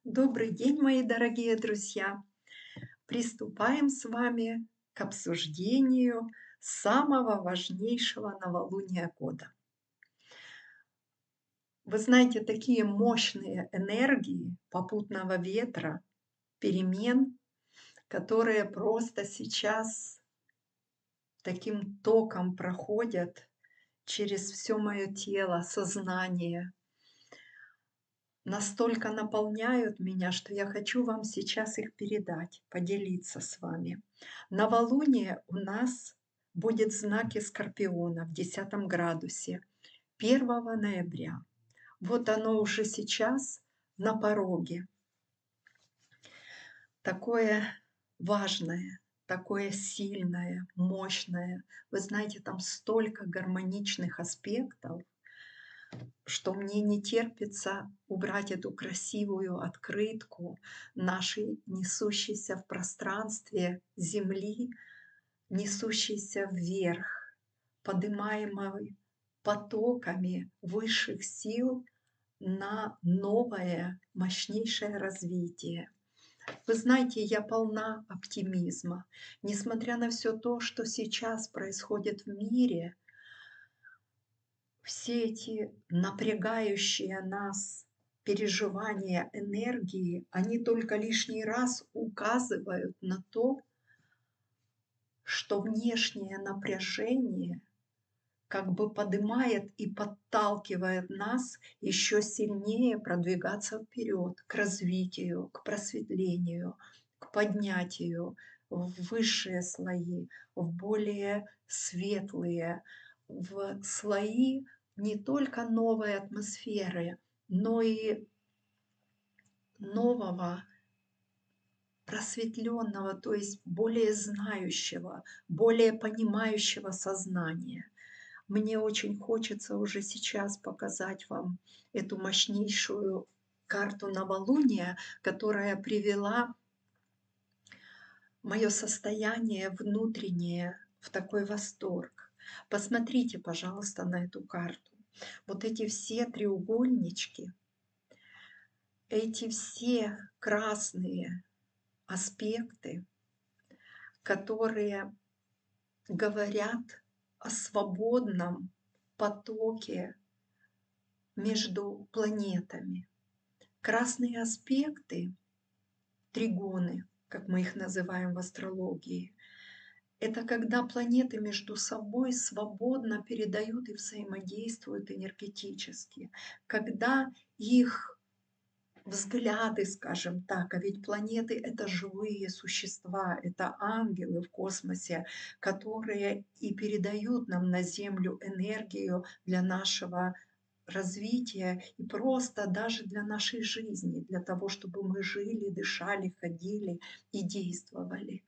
Добрый день, мои дорогие друзья! Приступаем с вами к обсуждению самого важнейшего новолуния года. Вы знаете, такие мощные энергии попутного ветра, перемен, которые просто сейчас таким током проходят через все мое тело, сознание, настолько наполняют меня, что я хочу вам сейчас их передать, поделиться с вами. Новолуние у нас будет в знаке Скорпиона в 10 градусе 1 ноября. Вот оно уже сейчас на пороге. Такое важное, такое сильное, мощное. Вы знаете, там столько гармоничных аспектов, что мне не терпится убрать эту красивую открытку нашей несущейся в пространстве Земли, несущейся вверх, подымаемой потоками высших сил на новое, мощнейшее развитие. Вы знаете, я полна оптимизма. Несмотря на все то, что сейчас происходит в мире, все эти напрягающие нас переживания, энергии, они только лишний раз указывают на то, что внешнее напряжение как бы поднимает и подталкивает нас еще сильнее продвигаться вперед, к развитию, к просветлению, к поднятию в высшие слои, в более светлые, в слои не только новой атмосферы, но и нового просветленного, то есть более знающего, более понимающего сознания. Мне очень хочется уже сейчас показать вам эту мощнейшую карту новолуния, которая привела мое состояние внутреннее в такой восторг. Посмотрите, пожалуйста, на эту карту. Вот эти все треугольнички, эти все красные аспекты, которые говорят о свободном потоке между планетами. Красные аспекты, тригоны, как мы их называем в астрологии, это когда планеты между собой свободно передают и взаимодействуют энергетически, когда их взгляды, скажем так, а ведь планеты — это живые существа, это ангелы в космосе, которые и передают нам на Землю энергию для нашего развития и просто даже для нашей жизни, для того, чтобы мы жили, дышали, ходили и действовали.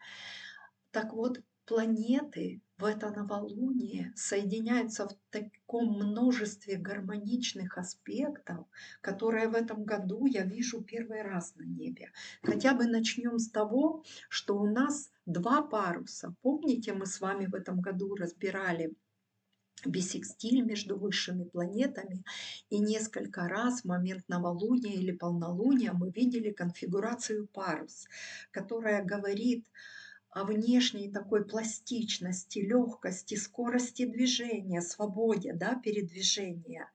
Так вот, планеты в это новолуние соединяются в таком множестве гармоничных аспектов, которые в этом году я вижу первый раз на небе. Хотя бы начнем с того, что у нас два паруса. Помните, мы с вами в этом году разбирали бисекстиль между высшими планетами, и несколько раз в момент новолуния или полнолуния мы видели конфигурацию парус, которая говорит о внешней такой пластичности, легкости, скорости движения, свободе, да, передвижения.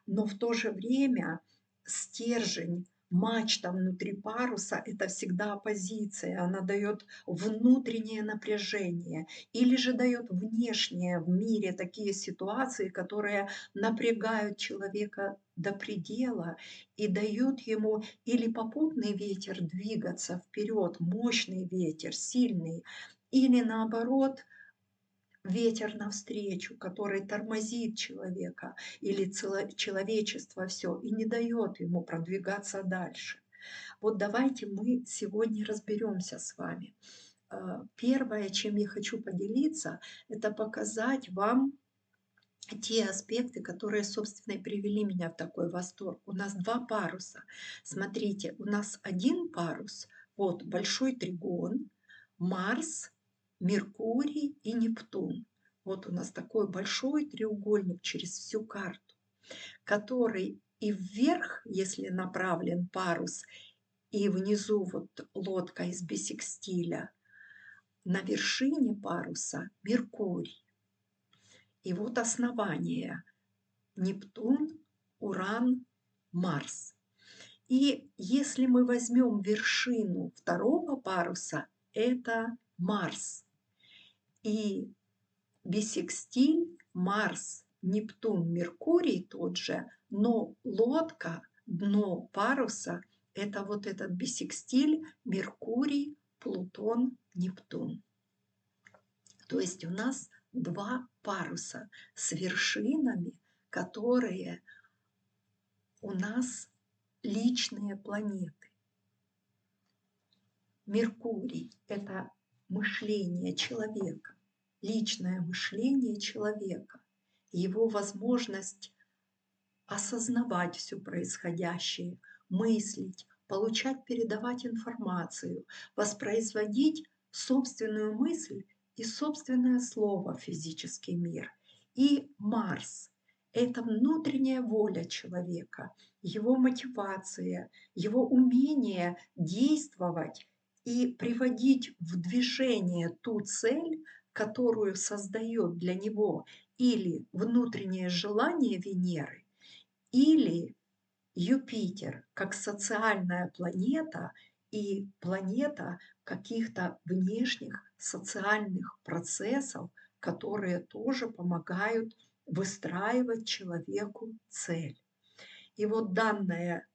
Но в то же время стержень, мачта внутри паруса — это всегда оппозиция, она дает внутреннее напряжение или же дает внешнее в мире такие ситуации, которые напрягают человека до предела и дают ему или попутный ветер двигаться вперед, мощный ветер, сильный, или наоборот ветер навстречу, который тормозит человека или человечество все и не дает ему продвигаться дальше. Вот давайте мы сегодня разберемся с вами. Первое, чем я хочу поделиться, это показать вам те аспекты, которые, собственно, и привели меня в такой восторг. У нас два паруса. Смотрите, у нас один парус, вот большой тригон, Марс, Меркурий и Нептун. Вот у нас такой большой треугольник через всю карту, который и вверх, если направлен парус, и внизу вот лодка из бисекстиля, на вершине паруса Меркурий. И вот основание: Нептун, Уран, Марс. И если мы возьмем вершину второго паруса, это Марс. И бисекстиль Марс, Нептун, Меркурий тот же, но лодка, дно паруса — это вот этот бисекстиль Меркурий, Плутон, Нептун. То есть у нас два паруса с вершинами, которые у нас личные планеты. Меркурий — это мышление человека, личное мышление человека, его возможность осознавать все происходящее, мыслить, получать, передавать информацию, воспроизводить собственную мысль и собственное слово в физический мир. И Марс — это внутренняя воля человека, его мотивация, его умение действовать и приводить в движение ту цель, которую создает для него или внутреннее желание Венеры, или Юпитер как социальная планета и планета каких-то внешних социальных процессов, которые тоже помогают выстраивать человеку цель. И вот данное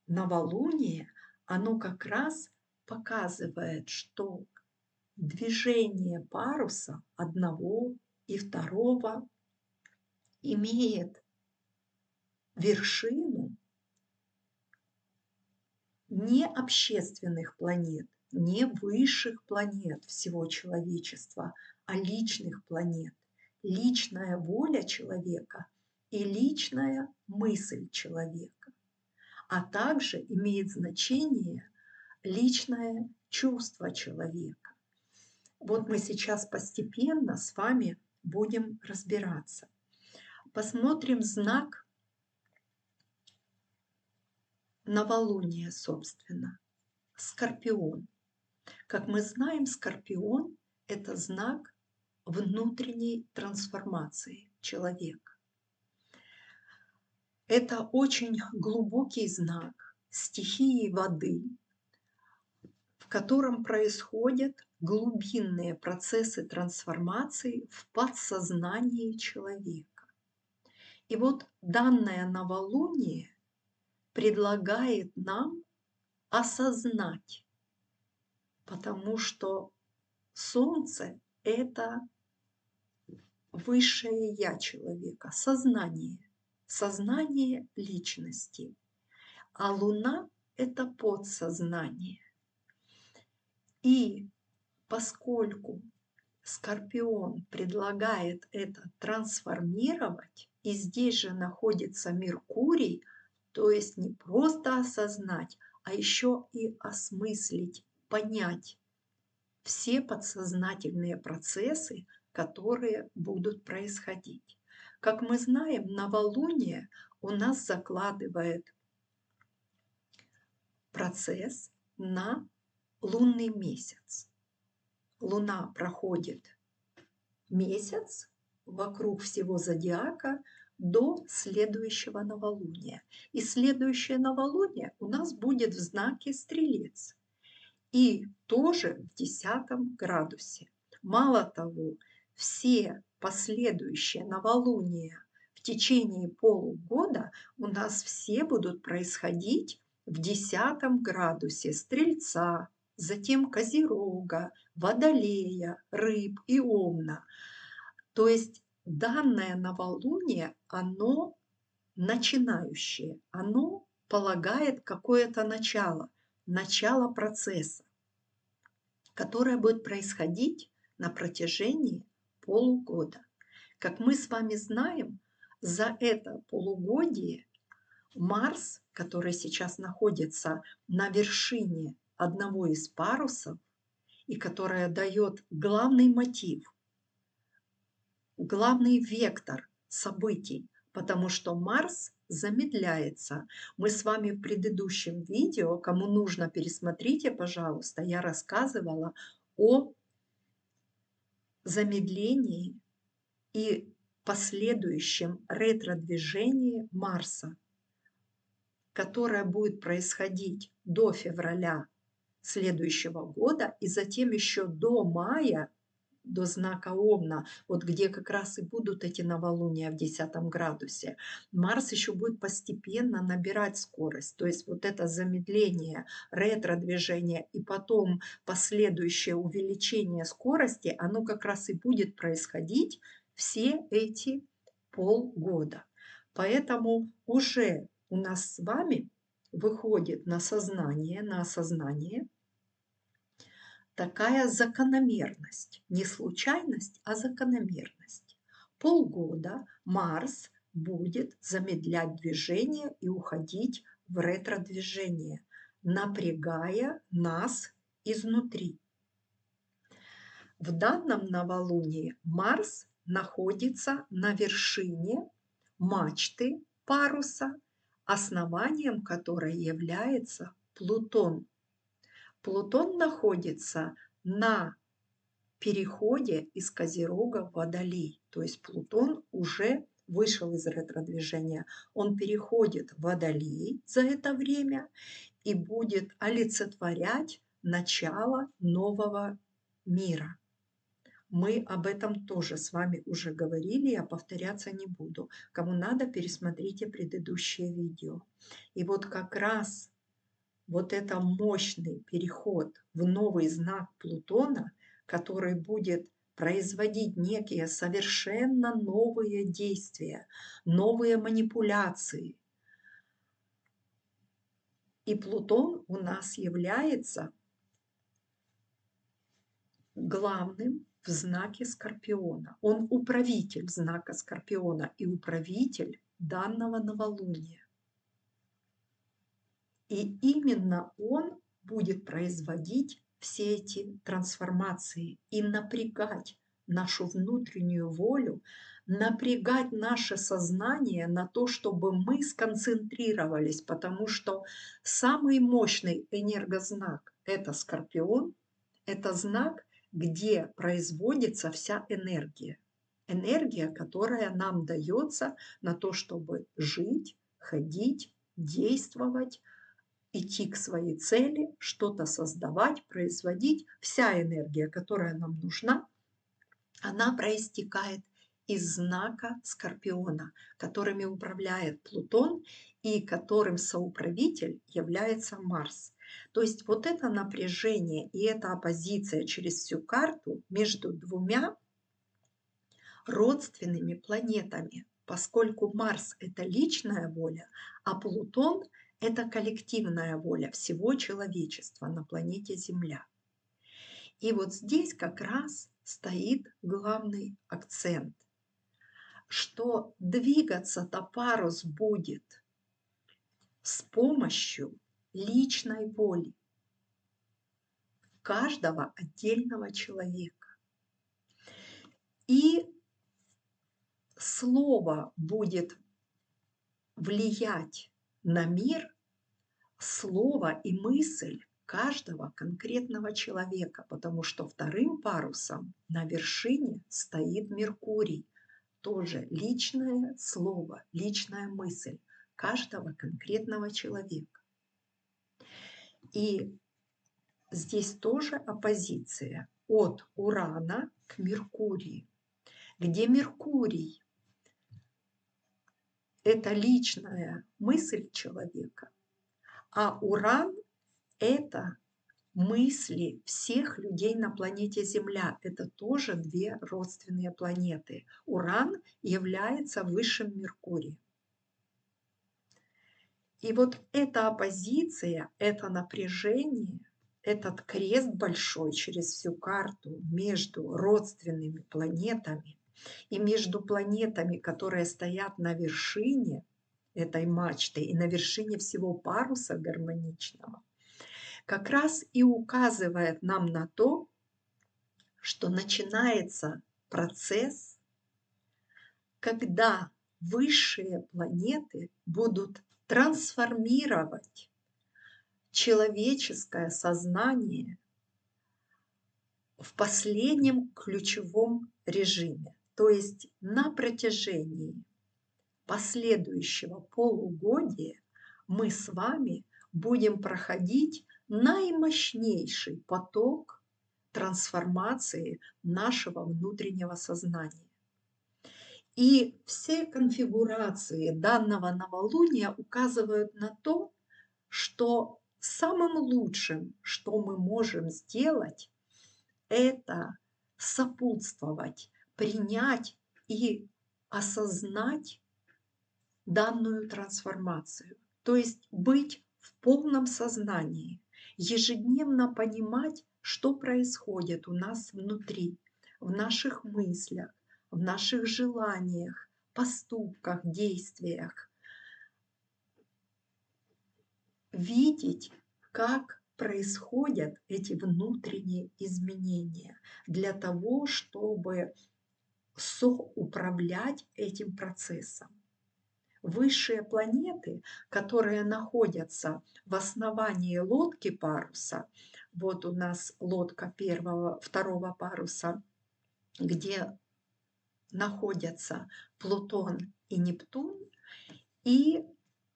новолуние, оно как раз показывает, что движение паруса одного и второго имеет вершину не общественных планет, не высших планет всего человечества, а личных планет. Личная воля человека и личная мысль человека. А также имеет значение личное чувство человека. Вот мы сейчас постепенно с вами будем разбираться. Посмотрим знак новолуния, собственно, Скорпион. Как мы знаем, Скорпион — это знак внутренней трансформации человека. Это очень глубокий знак стихии воды, в котором происходят глубинные процессы трансформации в подсознании человека. И вот данное новолуние предлагает нам осознать, потому что Солнце — это высшее я человека, сознание, сознание личности, а Луна — это подсознание. И поскольку Скорпион предлагает это трансформировать, и здесь же находится Меркурий, то есть не просто осознать, а еще и осмыслить, понять все подсознательные процессы, которые будут происходить. Как мы знаем, новолуние у нас закладывает процесс на лунный месяц. Луна проходит месяц вокруг всего зодиака до следующего новолуния. И следующее новолуние у нас будет в знаке Стрелец. И тоже в 10 градусе. Мало того, все последующие новолуния в течение полугода у нас все будут происходить в 10 градусе Стрельца, затем Козерога, Водолея, Рыб и Овна. То есть данное новолуние, оно начинающее, оно полагает какое-то начало процесса, которое будет происходить на протяжении полугода. Как мы с вами знаем, за это полугодие Марс, который сейчас находится на вершине одного из парусов и которая дает главный мотив, главный вектор событий, потому что Марс замедляется. Мы с вами в предыдущем видео, кому нужно, пересмотрите, пожалуйста, я рассказывала о замедлении и последующем ретро-движении Марса, которое будет происходить до февраля следующего года и затем еще до мая, до знака Овна, вот где как раз и будут эти новолуния в 10 градусе, Марс еще будет постепенно набирать скорость. То есть вот это замедление, ретро-движение и потом последующее увеличение скорости, оно как раз и будет происходить все эти полгода. Поэтому уже у нас с вами выходит на сознание, на осознание такая закономерность, не случайность, а закономерность. Полгода Марс будет замедлять движение и уходить в ретро-движение, напрягая нас изнутри. В данном новолунии Марс находится на вершине мачты паруса, основанием которой является Плутон. Плутон находится на переходе из Козерога в Водолей. То есть Плутон уже вышел из ретро-движения. Он переходит в Водолей за это время и будет олицетворять начало нового мира. Мы об этом тоже с вами уже говорили, я повторяться не буду. Кому надо, пересмотрите предыдущее видео. И вот как раз вот это мощный переход в новый знак Плутона, который будет производить некие совершенно новые действия, новые манипуляции. И Плутон у нас является главным в знаке Скорпиона. Он управитель знака Скорпиона и управитель данного новолуния. И именно он будет производить все эти трансформации и напрягать нашу внутреннюю волю, напрягать наше сознание на то, чтобы мы сконцентрировались, потому что самый мощный энергознак – это Скорпион, это знак, где производится вся энергия. Энергия, которая нам дается на то, чтобы жить, ходить, действовать, идти к своей цели, что-то создавать, производить. Вся энергия, которая нам нужна, она проистекает из знака Скорпиона, которыми управляет Плутон и которым соуправитель является Марс. То есть вот это напряжение и эта оппозиция через всю карту между двумя родственными планетами, поскольку Марс – это личная воля, а Плутон – это коллективная воля всего человечества на планете Земля. И вот здесь как раз стоит главный акцент, что двигаться-то парус будет с помощью личной воли каждого отдельного человека. И слово будет влиять на мир, слово и мысль каждого конкретного человека, потому что вторым парусом на вершине стоит Меркурий. Тоже личное слово, личная мысль каждого конкретного человека. И здесь тоже оппозиция от Урана к Меркурию, где Меркурий – это личная мысль человека, а Уран – это мысли всех людей на планете Земля. Это тоже две родственные планеты. Уран является высшим Меркурием. И вот эта оппозиция, это напряжение, этот крест большой через всю карту между родственными планетами и между планетами, которые стоят на вершине этой мачты и на вершине всего паруса гармоничного, как раз и указывает нам на то, что начинается процесс, когда высшие планеты будут трансформировать человеческое сознание в последнем ключевом режиме. То есть на протяжении последующего полугодия мы с вами будем проходить наимощнейший поток трансформации нашего внутреннего сознания. И все конфигурации данного новолуния указывают на то, что самым лучшим, что мы можем сделать, это сопутствовать, принять и осознать данную трансформацию. То есть быть в полном сознании, ежедневно понимать, что происходит у нас внутри, в наших мыслях, в наших желаниях, поступках, действиях. Видеть, как происходят эти внутренние изменения для того, чтобы соуправлять этим процессом. Высшие планеты, которые находятся в основании лодки паруса, вот у нас лодка второго паруса, где находятся Плутон и Нептун, и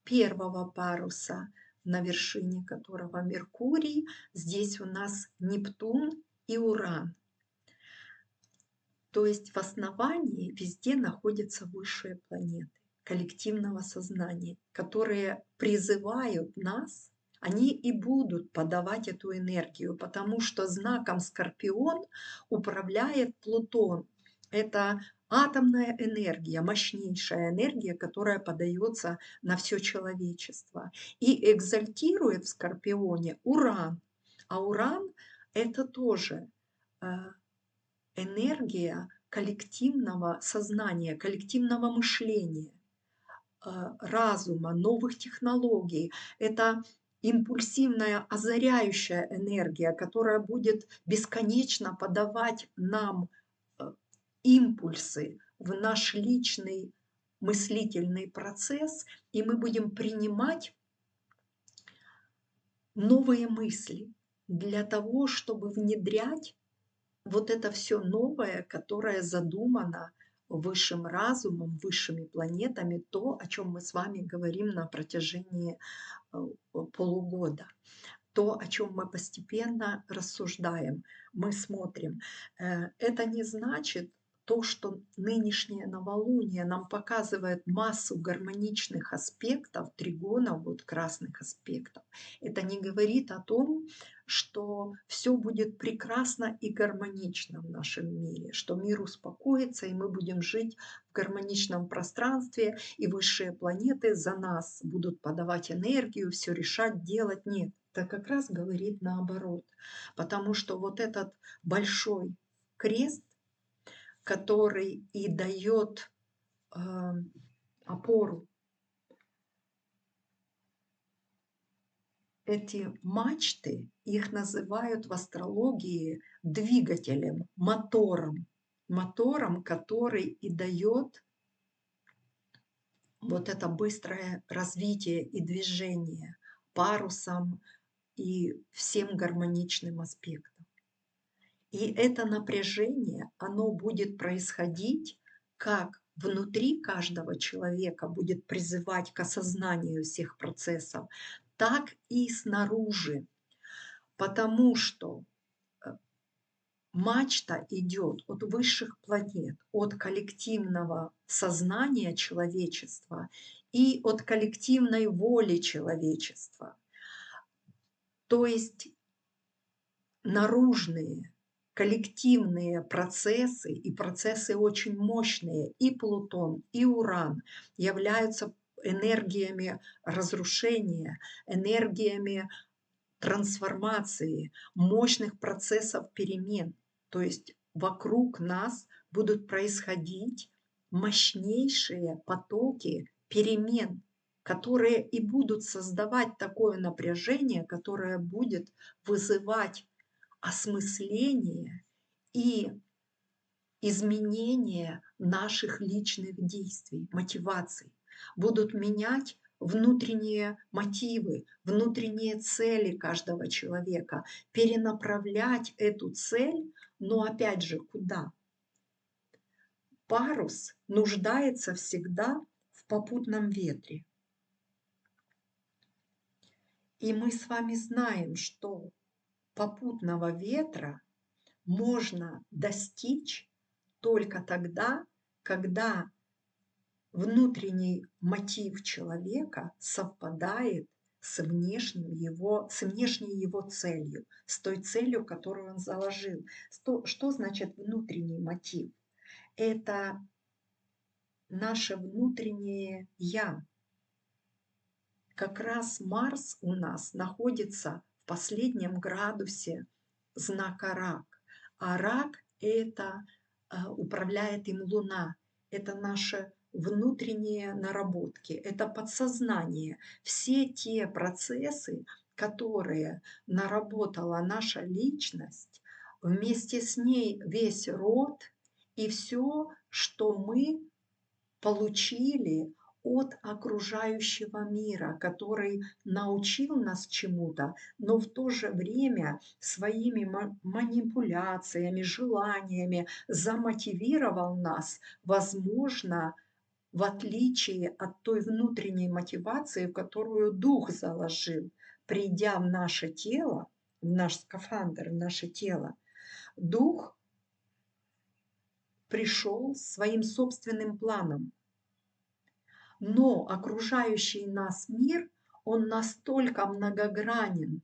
первого паруса, на вершине которого Меркурий, здесь у нас Нептун и Уран. То есть в основании везде находятся высшие планеты коллективного сознания, которые призывают нас, они и будут подавать эту энергию, потому что знаком Скорпион управляет Плутон. Это атомная энергия, мощнейшая энергия, которая подается на все человечество. И экзальтирует в Скорпионе Уран. А Уран – это тоже энергия коллективного сознания, коллективного мышления, разума, новых технологий. Это импульсивная, озаряющая энергия, которая будет бесконечно подавать нам импульсы в наш личный мыслительный процесс, и мы будем принимать новые мысли для того, чтобы внедрять вот это все новое, которое задумано высшим разумом, высшими планетами, то, о чем мы с вами говорим на протяжении полугода, то, о чем мы постепенно рассуждаем, мы смотрим. Это не значит то, что нынешнее новолуние нам показывает массу гармоничных аспектов, тригонов, вот красных аспектов. Это не говорит о том, что все будет прекрасно и гармонично в нашем мире, что мир успокоится, и мы будем жить в гармоничном пространстве, и высшие планеты за нас будут подавать энергию, все решать, делать. Нет, это как раз говорит наоборот, потому что вот этот большой крест, который и дает опору, эти мачты, их называют в астрологии двигателем, мотором, который и дает вот это быстрое развитие и движение парусом и всем гармоничным аспектом. И это напряжение, оно будет происходить как внутри каждого человека, будет призывать к осознанию всех процессов, так и снаружи. Потому что мачта идет от высших планет, от коллективного сознания человечества и от коллективной воли человечества. То есть наружные коллективные процессы, и процессы очень мощные, и Плутон, и Уран являются энергиями разрушения, энергиями трансформации, мощных процессов перемен. То есть вокруг нас будут происходить мощнейшие потоки перемен, которые и будут создавать такое напряжение, которое будет вызывать осмысление и изменения наших личных действий, мотиваций, будут менять внутренние мотивы, внутренние цели каждого человека, перенаправлять эту цель, но опять же, куда? Парус нуждается всегда в попутном ветре. И мы с вами знаем, что попутного ветра можно достичь только тогда, когда внутренний мотив человека совпадает с внешней его целью, с той целью, которую он заложил. Что значит внутренний мотив? Это наше внутреннее «я». Как раз Марс у нас находится в последнем градусе знака Рак. А Рак – это управляет им Луна. Это наши внутренние наработки, это подсознание. Все те процессы, которые наработала наша личность, вместе с ней весь род и все, что мы получили от окружающего мира, который научил нас чему-то, но в то же время своими манипуляциями, желаниями замотивировал нас, возможно, в отличие от той внутренней мотивации, которую дух заложил, придя в наше тело, в наш скафандр, в наше тело. Дух пришел своим собственным планом. Но окружающий нас мир, он настолько многогранен,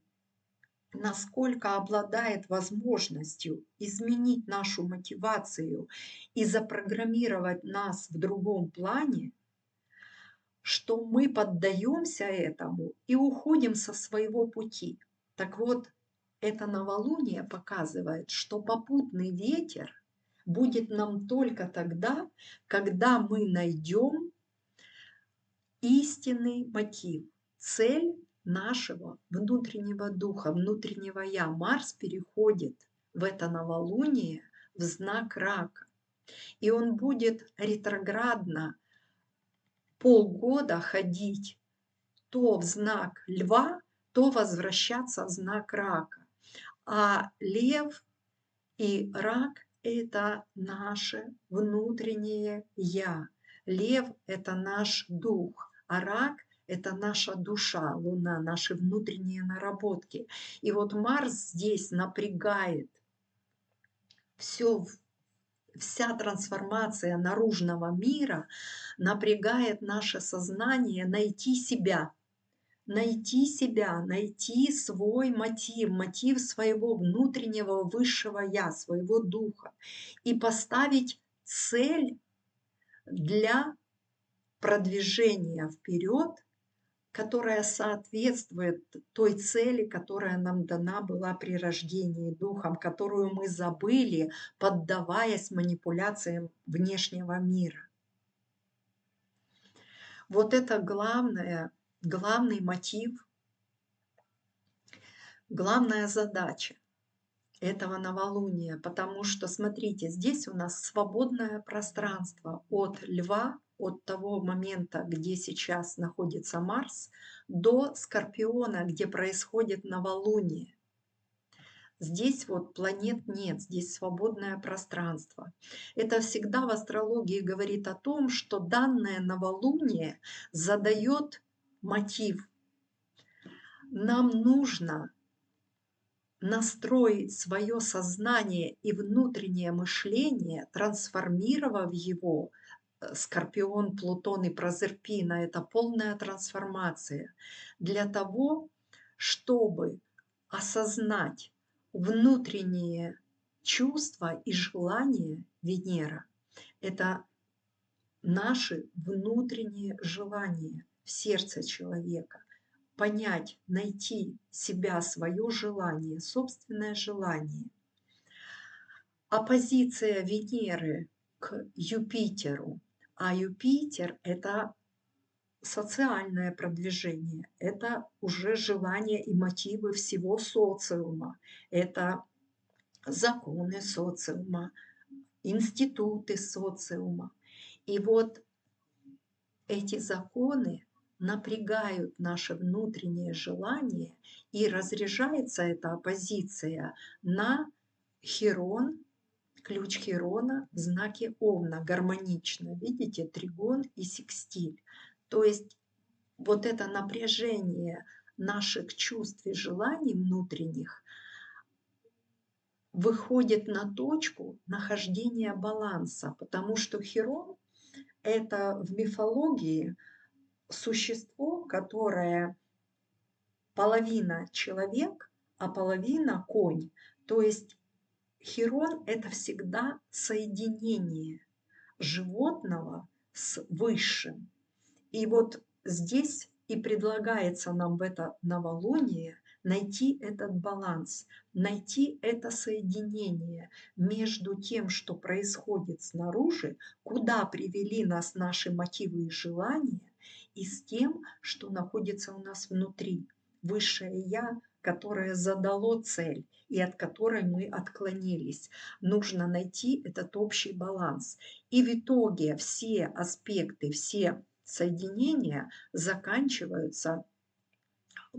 насколько обладает возможностью изменить нашу мотивацию и запрограммировать нас в другом плане, что мы поддаемся этому и уходим со своего пути. Так вот, это новолуние показывает, что попутный ветер будет нам только тогда, когда мы найдем истинный мотив, цель нашего внутреннего духа, внутреннего «я». Марс переходит в это новолуние в знак Рака. И он будет ретроградно полгода ходить то в знак Льва, то возвращаться в знак Рака. А Лев и Рак – это наше внутреннее «я». Лев – это наш дух, а Рак – это наша душа, Луна, наши внутренние наработки. И вот Марс здесь напрягает вся трансформация наружного мира, напрягает наше сознание найти себя, найти свой мотив, мотив своего внутреннего высшего «я», своего духа, и поставить цель для продвижения вперед, которая соответствует той цели, которая нам дана была при рождении духом, которую мы забыли, поддаваясь манипуляциям внешнего мира. Вот это главный мотив, главная задача этого новолуния, потому что, смотрите, здесь у нас свободное пространство от Льва, от того момента, где сейчас находится Марс, до Скорпиона, где происходит новолуние. Здесь вот планет нет, здесь свободное пространство. Это всегда в астрологии говорит о том, что данное новолуние задает мотив. Нам нужно настроить свое сознание и внутреннее мышление, трансформировав его, Скорпион, Плутон и Прозерпина – это полная трансформация, для того, чтобы осознать внутренние чувства и желания Венера. Это наши внутренние желания в сердце человека. Понять, найти себя, свое желание, собственное желание. Оппозиция Венеры к Юпитеру. А Юпитер – это социальное продвижение, это уже желания и мотивы всего социума, это законы социума, институты социума. И вот эти законы напрягают наше внутреннее желание, и разряжается эта оппозиция на Хирон, ключ Хирона в знаке Овна, гармонично. Видите, тригон и секстиль. То есть вот это напряжение наших чувств и желаний внутренних выходит на точку нахождения баланса, потому что Хирон – это в мифологии существо, которое половина человек, а половина конь. То есть Хирон – это всегда соединение животного с высшим. И вот здесь и предлагается нам в это новолуние найти этот баланс, найти это соединение между тем, что происходит снаружи, куда привели нас наши мотивы и желания, и с тем, что находится у нас внутри. Высшее Я, которое задало цель и от которой мы отклонились. Нужно найти этот общий баланс. И в итоге все аспекты, все соединения заканчиваются,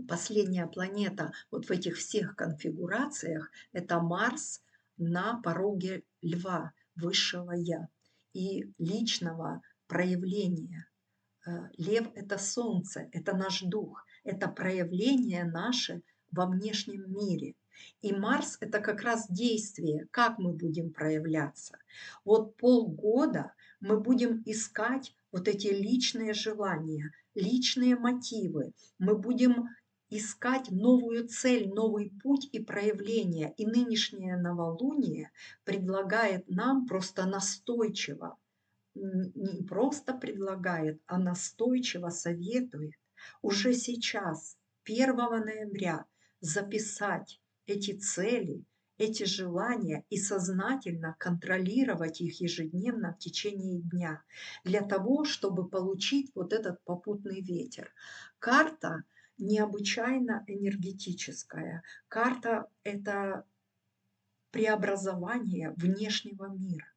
последняя планета вот в этих всех конфигурациях – это Марс на пороге Льва, высшего Я и личного проявления. Лев – это Солнце, это наш дух, это проявление наше во внешнем мире. И Марс – это как раз действие, как мы будем проявляться. Вот полгода мы будем искать вот эти личные желания, личные мотивы. Мы будем искать новую цель, новый путь и проявление. И нынешнее новолуние предлагает нам просто настойчиво, не просто предлагает, а настойчиво советует уже сейчас, 1 ноября, записать эти цели, эти желания и сознательно контролировать их ежедневно в течение дня для того, чтобы получить вот этот попутный ветер. Карта необычайно энергетическая. Карта – это преобразование внешнего мира.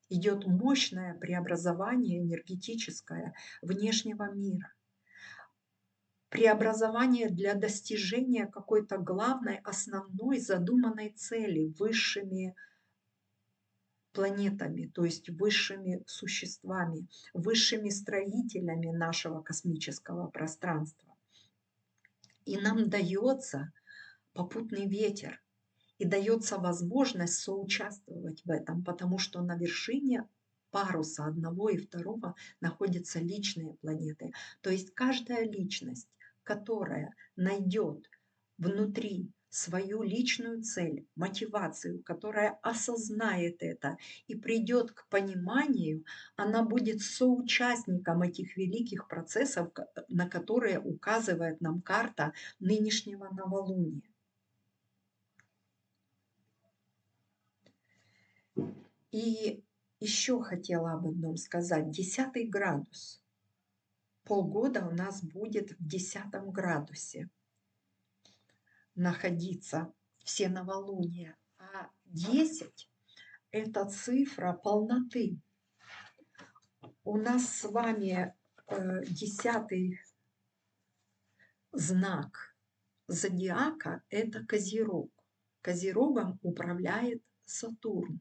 Идет мощное преобразование энергетическое внешнего мира. Преобразование для достижения какой-то главной, основной задуманной цели высшими планетами, то есть высшими существами, высшими строителями нашего космического пространства. И нам дается попутный ветер, и дается возможность соучаствовать в этом, потому что на вершине паруса одного и второго находятся личные планеты. То есть каждая личность, которая найдет внутри свою личную цель, мотивацию, которая осознает это и придет к пониманию, она будет соучастником этих великих процессов, на которые указывает нам карта нынешнего новолуния. И еще хотела об одном сказать. 10 градус. Полгода у нас будет в 10 градусе находиться все новолуния. А 10 – это цифра полноты. У нас с вами 10 знак зодиака – это Козерог. Козерогом управляет Сатурн.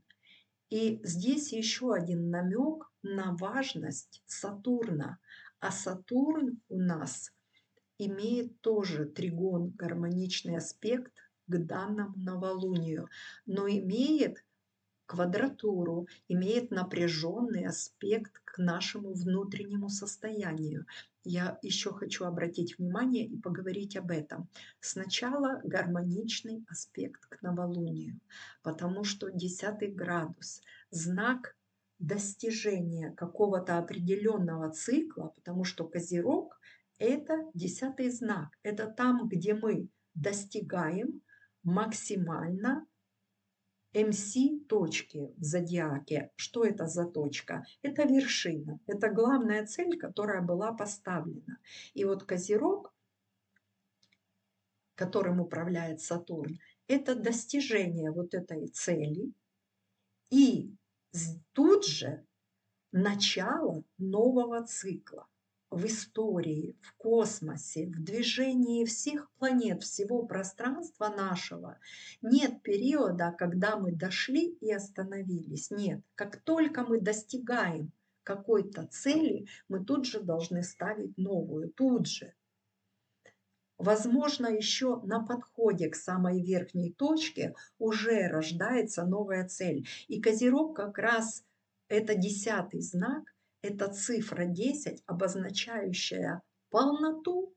И здесь еще один намек на важность Сатурна. А Сатурн у нас имеет тоже тригон, гармоничный аспект к данному новолунию, но имеет квадратуру, имеет напряженный аспект к нашему внутреннему состоянию. Я еще хочу обратить внимание и поговорить об этом. Сначала гармоничный аспект к новолунию, потому что 10 градус – знак достижения какого-то определенного цикла, потому что Козерог – это 10 знак, это там, где мы достигаем максимально МС точки в зодиаке. Что это за точка? Это вершина, это главная цель, которая была поставлена. И вот Козерог, которым управляет Сатурн, это достижение вот этой цели. И Тут же начало нового цикла в истории, в космосе, в движении всех планет, всего пространства нашего. Нет периода, когда мы дошли и остановились. Нет. Как только мы достигаем какой-то цели, мы тут же должны ставить новую, тут же. Возможно, еще на подходе к самой верхней точке уже рождается новая цель. И Козерог как раз это 10-й знак, это цифра 10, обозначающая полноту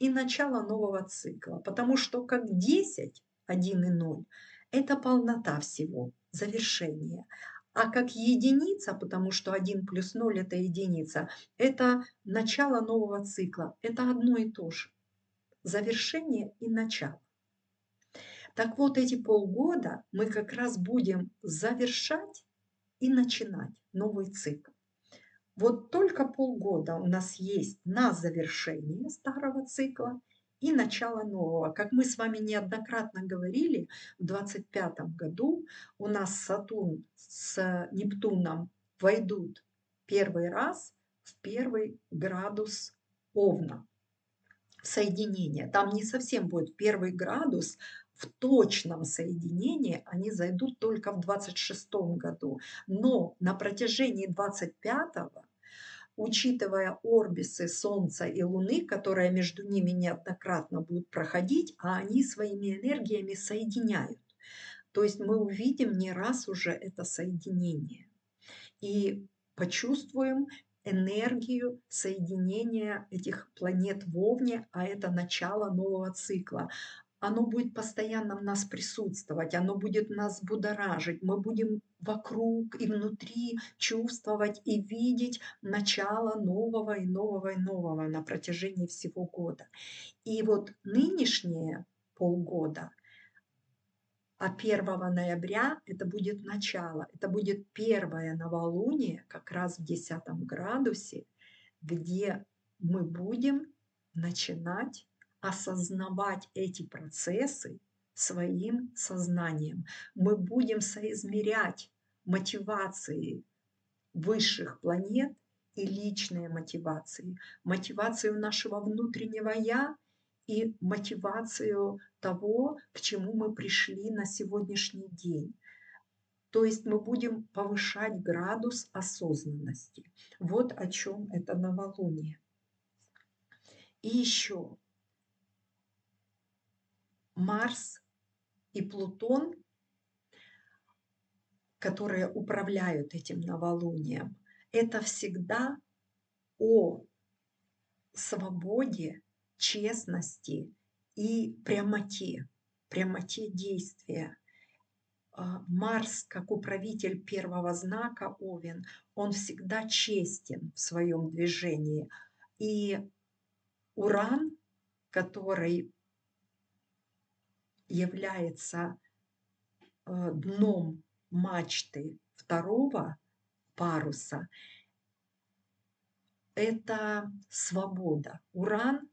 и начало нового цикла. Потому что как 10, 1 и 0, это полнота всего, завершение. А как единица, потому что 1 плюс 0 это единица, это начало нового цикла. Это одно и то же. Завершение и начало. Так вот, эти полгода мы как раз будем завершать и начинать новый цикл. Вот только полгода у нас есть на завершение старого цикла и начало нового. Как мы с вами неоднократно говорили, в 2025 году у нас Сатурн с Нептуном войдут первый раз в 1 градус Овна. Соединение. Там не совсем будет 1 градус, в точном соединении они зайдут только в 26 году. Но на протяжении 25-го, учитывая орбисы Солнца и Луны, которые между ними неоднократно будут проходить, а они своими энергиями соединяют. То есть мы увидим не раз уже это соединение. И почувствуем энергию соединения этих планет в Овне, а это начало нового цикла. Оно будет постоянно в нас присутствовать, оно будет нас будоражить, мы будем вокруг и внутри чувствовать и видеть начало нового и нового и нового на протяжении всего года. И вот нынешние полгода, а 1 ноября это будет начало, это будет первое новолуние как раз в 10 градусе, где мы будем начинать осознавать эти процессы своим сознанием. Мы будем соизмерять мотивации высших планет и личные мотивации, мотивацию нашего внутреннего «я» и мотивацию того, к чему мы пришли на сегодняшний день. То есть мы будем повышать градус осознанности. Вот о чем это новолуние. И еще Марс и Плутон, которые управляют этим новолунием, это всегда о свободе, честности и прямоте действия. Марс, как управитель 1 знака Овен, он всегда честен в своем движении. И Уран, который является дном мачты 2 паруса, это свобода. Уран,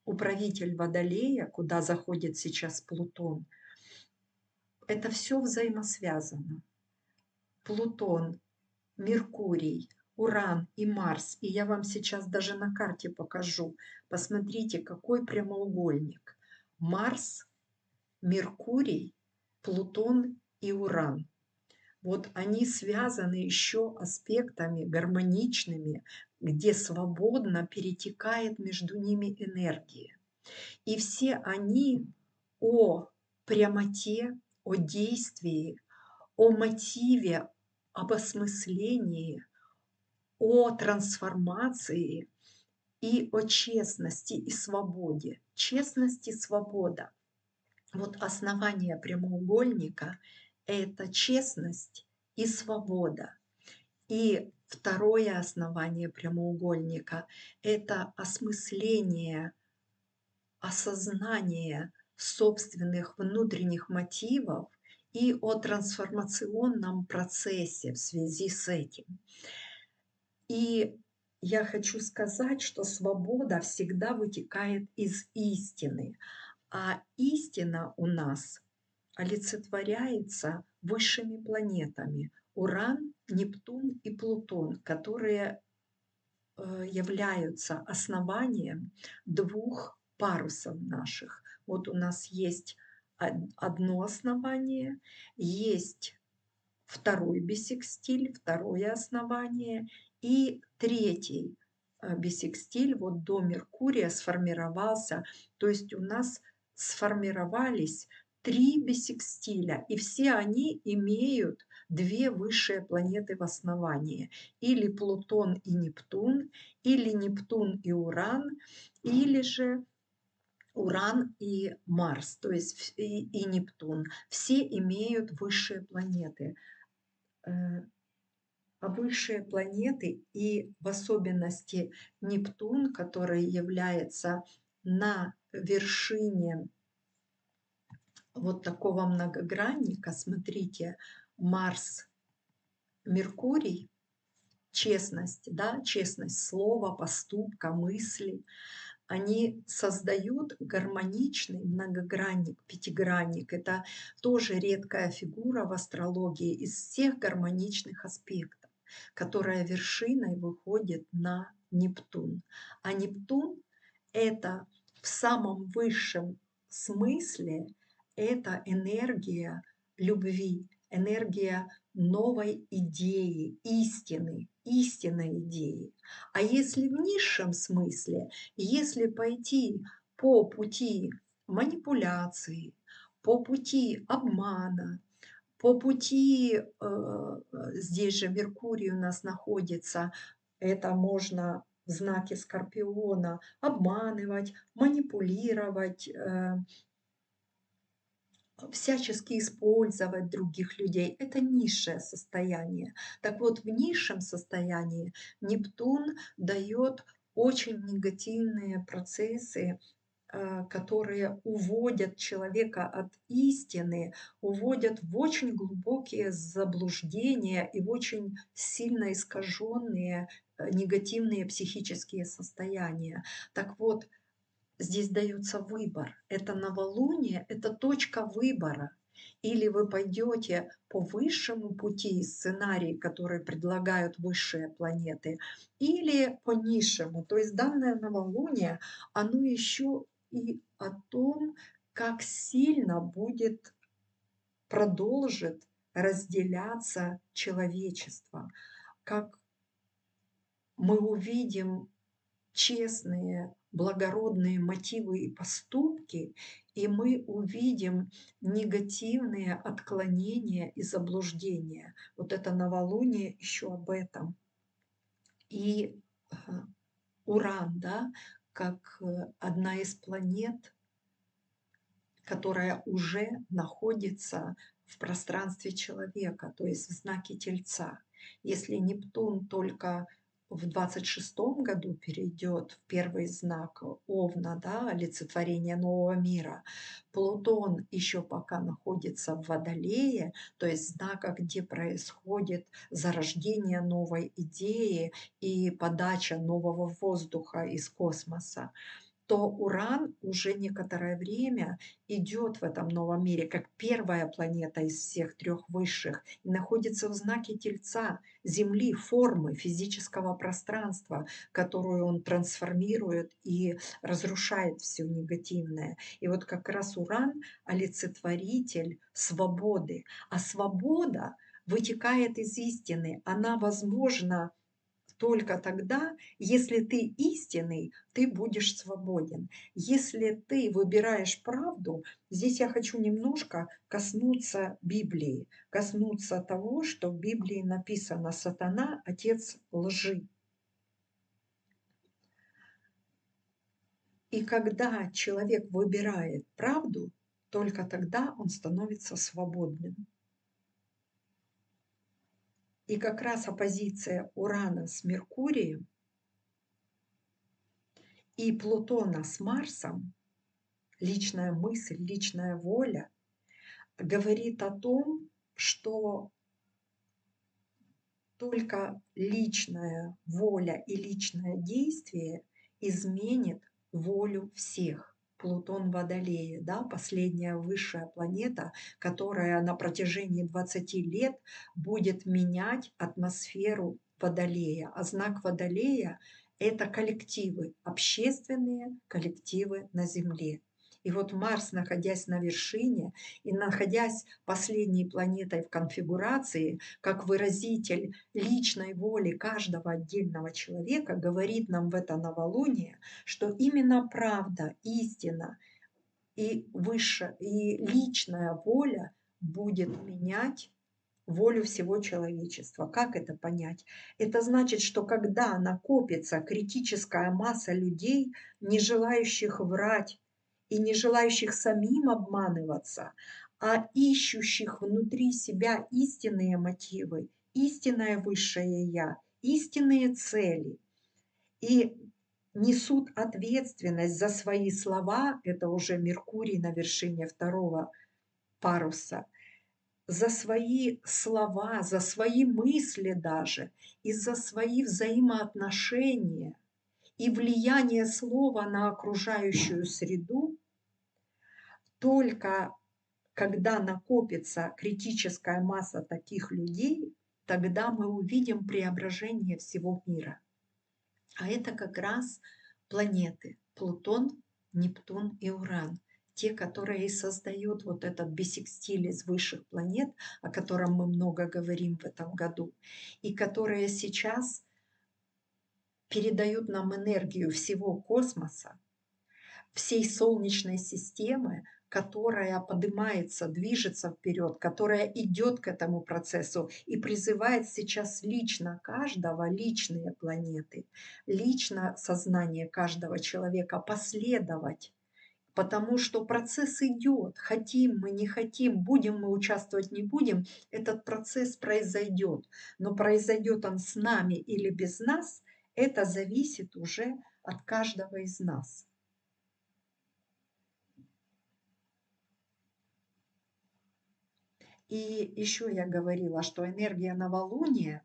управитель Водолея, куда заходит сейчас Плутон, это все взаимосвязано. Плутон, Меркурий, Уран и Марс. И я вам сейчас даже на карте покажу. Посмотрите, какой прямоугольник. Марс, Меркурий, Плутон и Уран. Вот они связаны еще аспектами гармоничными, где свободно перетекает между ними энергия. И все они о прямоте, о действии, о мотиве, об осмыслении, о трансформации и о честности и свободе. Честность и свобода. Вот основание прямоугольника – это честность и свобода. И второе основание прямоугольника – это осмысление, осознание собственных внутренних мотивов и о трансформационном процессе в связи с этим. И я хочу сказать, что свобода всегда вытекает из истины, а истина у нас олицетворяется высшими планетами, Уран, Нептун и Плутон, которые являются основанием двух парусов наших. Вот у нас есть одно основание, есть второй бисекстиль, второе основание и третий бисекстиль вот до Меркурия сформировался. То есть у нас сформировались 3 бисекстиля, и все они имеют 2 высшие планеты в основании. Или Плутон и Нептун, или Нептун и Уран, или же Уран и Марс, то есть и Нептун. Все имеют высшие планеты. А высшие планеты и в особенности Нептун, который является на вершине вот такого многогранника, смотрите, Марс, Меркурий, честность, да, честность слова, поступка, мысли, они создают гармоничный многогранник, пятигранник. Это тоже редкая фигура в астрологии из всех гармоничных аспектов, которая вершиной выходит на Нептун. А Нептун – это в самом высшем смысле это энергия любви, энергия новой идеи, истины, истинной идеи. А если в низшем смысле, если пойти по пути манипуляции, по пути обмана, по пути, здесь же Меркурий у нас находится, это можно в знаке Скорпиона обманывать, манипулировать, всячески использовать других людей. Это низшее состояние. Так вот, в низшем состоянии Нептун дает очень негативные процессы, которые уводят человека от истины, уводят в очень глубокие заблуждения и в очень сильно искаженные негативные психические состояния. Так вот, здесь дается выбор. Это новолуние, это точка выбора. Или вы пойдете по высшему пути, сценарий, который предлагают высшие планеты, или по низшему. То есть данное новолуние, оно еще и о том, как сильно продолжит разделяться человечество, как мы увидим честные, благородные мотивы и поступки, и мы увидим негативные отклонения и заблуждения. Вот это новолуние еще об этом. И Уран, да, как одна из планет, которая уже находится в пространстве человека, то есть в знаке Тельца. Если Нептун только в 26 году перейдет в первый знак Овна, да, олицетворение нового мира, Плутон еще пока находится в Водолее, то есть знака, где происходит зарождение новой идеи и подача нового воздуха из космоса, то Уран уже некоторое время идет в этом новом мире как первая планета из всех 3 высших и находится в знаке Тельца, Земли, формы физического пространства, которую он трансформирует и разрушает все негативное. И вот как раз Уран – олицетворитель свободы. А свобода вытекает из истины. Она возможна только тогда, если ты истинный, ты будешь свободен. Если ты выбираешь правду, здесь я хочу немножко коснуться Библии, коснуться того, что в Библии написано: «Сатана – отец лжи». И когда человек выбирает правду, только тогда он становится свободным. И как раз оппозиция Урана с Меркурием и Плутона с Марсом, личная мысль, личная воля, говорит о том, что только личная воля и личное действие изменит волю всех. Плутон в Водолее, да, последняя высшая планета, которая на протяжении 20 лет будет менять атмосферу Водолея. А знак Водолея – это коллективы, общественные коллективы на Земле. И вот Марс, находясь на вершине и находясь последней планетой в конфигурации, как выразитель личной воли каждого отдельного человека, говорит нам в это новолуние, что именно правда, истина и высшая, и личная воля будет менять волю всего человечества. Как это понять? Это значит, что когда накопится критическая масса людей, не желающих врать и не желающих самим обманываться, а ищущих внутри себя истинные мотивы, истинное высшее Я, истинные цели, и несут ответственность за свои слова, это уже Меркурий на вершине второго паруса, за свои слова, за свои мысли даже, и за свои взаимоотношения и влияние слова на окружающую среду, только когда накопится критическая масса таких людей, тогда мы увидим преображение всего мира. А это как раз планеты Плутон, Нептун и Уран. Те, которые и создают вот этот бисекстиль из высших планет, о котором мы много говорим в этом году, и которые сейчас передают нам энергию всего космоса, всей Солнечной системы, которая поднимается, движется вперед, которая идет к этому процессу и призывает сейчас лично каждого, личные планеты, лично сознание каждого человека последовать. Потому что процесс идет, хотим мы, не хотим, будем мы участвовать, не будем, этот процесс произойдет. Но произойдет он с нами или без нас, это зависит уже от каждого из нас. И еще я говорила, что энергия новолуния,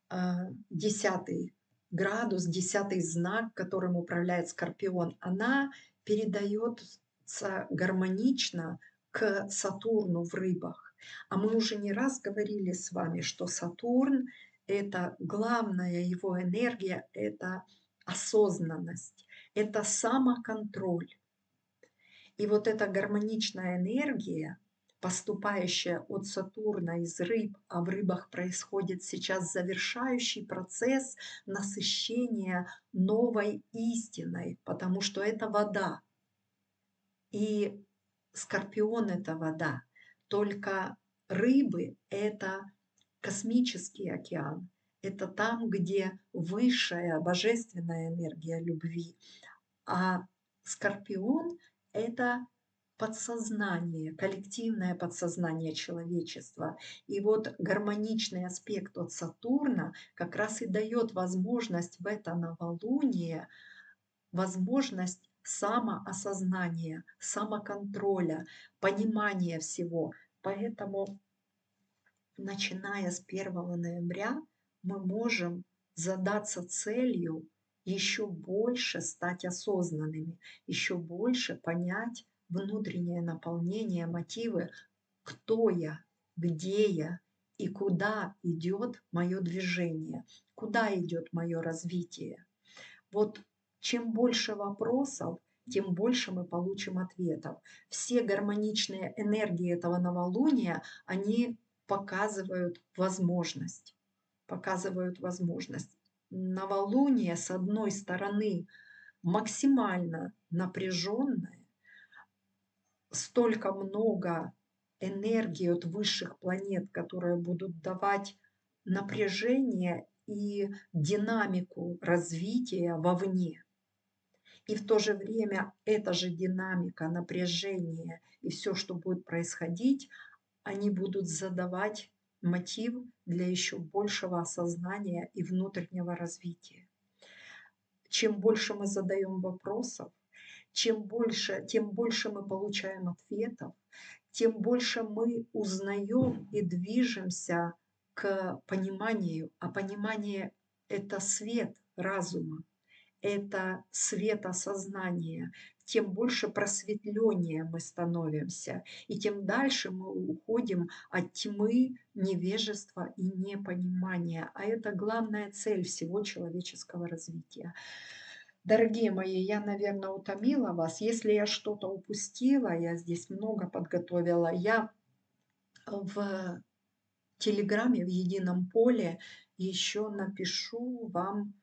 10 градус, 10 знак, которым управляет Скорпион, она передается гармонично к Сатурну в рыбах. А мы уже не раз говорили с вами, что Сатурн – это главная его энергия, это осознанность, это самоконтроль. И вот эта гармоничная энергия, поступающая от Сатурна из рыб, а в рыбах происходит сейчас завершающий процесс насыщения новой истиной, потому что это вода. И Скорпион – это вода. Только рыбы – это космический океан. Это там, где высшая божественная энергия любви. А Скорпион – это подсознание, коллективное подсознание человечества. И вот гармоничный аспект от Сатурна как раз и дает возможность в это новолуние, возможность самоосознания, самоконтроля, понимания всего. Поэтому, начиная с 1 ноября, мы можем задаться целью еще больше стать осознанными, еще больше понять внутреннее наполнение, мотивы, кто я, где я и куда идет мое движение, куда идет мое развитие. Вот чем больше вопросов, тем больше мы получим ответов. Все гармоничные энергии этого новолуния, они показывают возможность. Показывают возможность. Новолуние, с одной стороны, максимально напряженное, столько много энергии от высших планет, которые будут давать напряжение и динамику развития вовне. И в то же время эта же динамика, напряжение и все, что будет происходить, они будут задавать мотив для еще большего осознания и внутреннего развития. Чем больше мы задаем вопросов, тем больше мы получаем ответов, тем больше мы узнаем и движемся к пониманию. А понимание – это свет разума, это светосознание, тем больше просветления мы становимся, и тем дальше мы уходим от тьмы, невежества и непонимания. А это главная цель всего человеческого развития. Дорогие мои, я, наверное, утомила вас. Если я что-то упустила, я здесь много подготовила. Я в Телеграме, в едином поле еще напишу вам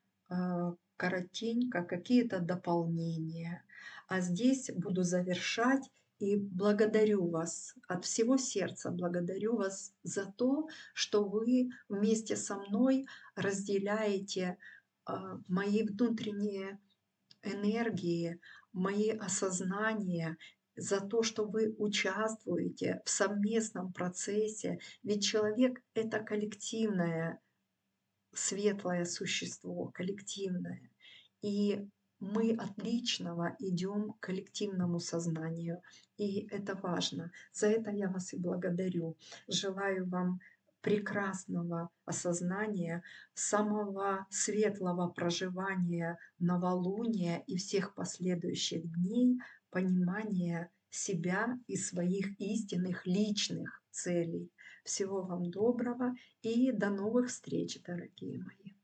коротенько какие-то дополнения. А здесь буду завершать и благодарю вас от всего сердца, благодарю вас за то, что вы вместе со мной разделяете мои внутренние энергии, мои осознания, за то, что вы участвуете в совместном процессе. Ведь человек — это коллективное светлое существо, коллективное. И мы от личного идем к коллективному сознанию. И это важно. За это я вас и благодарю. Желаю вам прекрасного осознания, самого светлого проживания новолуния и всех последующих дней, понимания себя и своих истинных личных целей. Всего вам доброго и до новых встреч, дорогие мои.